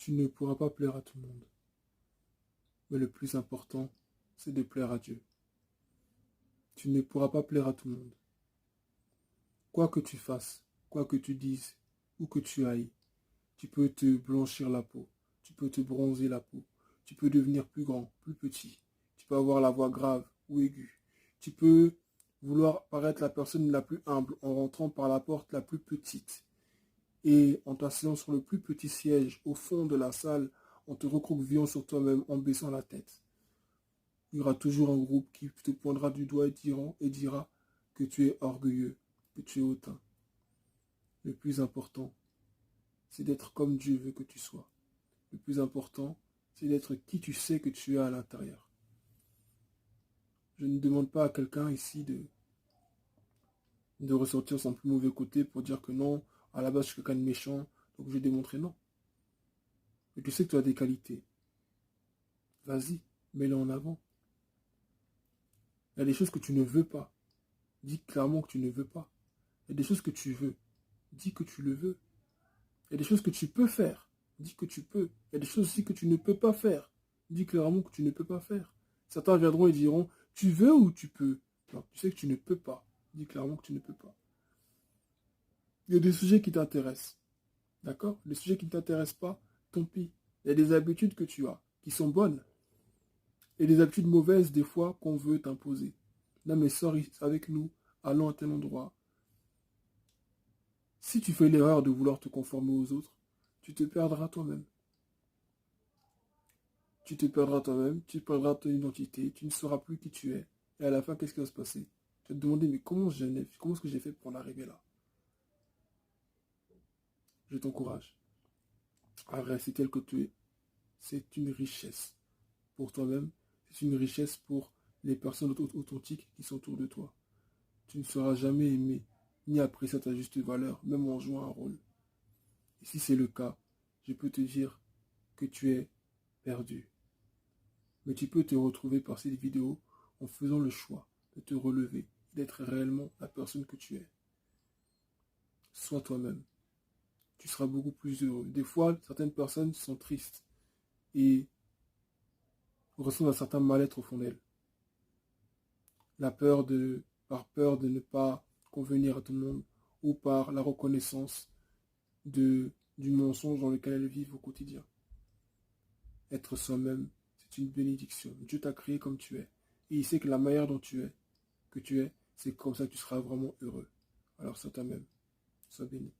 Tu ne pourras pas plaire à tout le monde. Mais le plus important, c'est de plaire à Dieu. Tu ne pourras pas plaire à tout le monde. Quoi que tu fasses, quoi que tu dises, ou que tu ailles, tu peux te blanchir la peau, tu peux te bronzer la peau, tu peux devenir plus grand, plus petit, tu peux avoir la voix grave ou aiguë, tu peux vouloir paraître la personne la plus humble en rentrant par la porte la plus petite et en t'asseyant sur le plus petit siège au fond de la salle, en te recroquevillant sur toi-même, en baissant la tête. Il y aura toujours un groupe qui te poindra du doigt et dira que tu es orgueilleux, que tu es hautain. Le plus important, c'est d'être comme Dieu veut que tu sois. Le plus important, c'est d'être qui tu sais que tu es à l'intérieur. Je ne demande pas à quelqu'un ici de ressortir son plus mauvais côté pour dire que non, à la base je suis quelqu'un de méchant, donc je vais démontrer non. Mais tu sais que tu as des qualités. Vas-y, mets-les en avant. Il y a des choses que tu ne veux pas. Dis clairement que tu ne veux pas. Il y a des choses que tu veux. Dis que tu le veux. Il y a des choses que tu peux faire. Dis que tu peux. Il y a des choses aussi que tu ne peux pas faire. Dis clairement que tu ne peux pas faire. Certains viendront et diront, tu veux ou tu peux? Non, tu sais que tu ne peux pas. Dis clairement que tu ne peux pas. Il y a des sujets qui t'intéressent. D'accord? Les sujets qui ne t'intéressent pas, tant pis. Il y a des habitudes que tu as, qui sont bonnes. Et des habitudes mauvaises, des fois, qu'on veut t'imposer. Là, mais sors avec nous, allons à tel endroit. Si tu fais l'erreur de vouloir te conformer aux autres, tu te perdras toi-même. Tu te perdras toi-même, tu perdras ton identité, tu ne sauras plus qui tu es. Et à la fin, qu'est-ce qui va se passer? Tu vas te demander, mais comment est-ce que j'ai fait pour en arriver là? Je t'encourage à rester tel que tu es. C'est une richesse pour toi-même, c'est une richesse pour les personnes authentiques qui sont autour de toi. Tu ne seras jamais aimé, ni apprécié à ta juste valeur, même en jouant un rôle. Et si c'est le cas, je peux te dire que tu es perdu. Mais tu peux te retrouver par cette vidéo en faisant le choix de te relever, d'être réellement la personne que tu es. Sois toi-même. Tu seras beaucoup plus heureux. Des fois, certaines personnes sont tristes et ressentent un certain mal-être au fond d'elles. Par peur de ne pas convenir à tout le monde ou par la reconnaissance du mensonge dans lequel elles vivent au quotidien. Être soi-même, c'est une bénédiction. Dieu t'a créé comme tu es. Et il sait que la manière dont que tu es, c'est comme ça que tu seras vraiment heureux. Alors sois toi-même. Sois béni.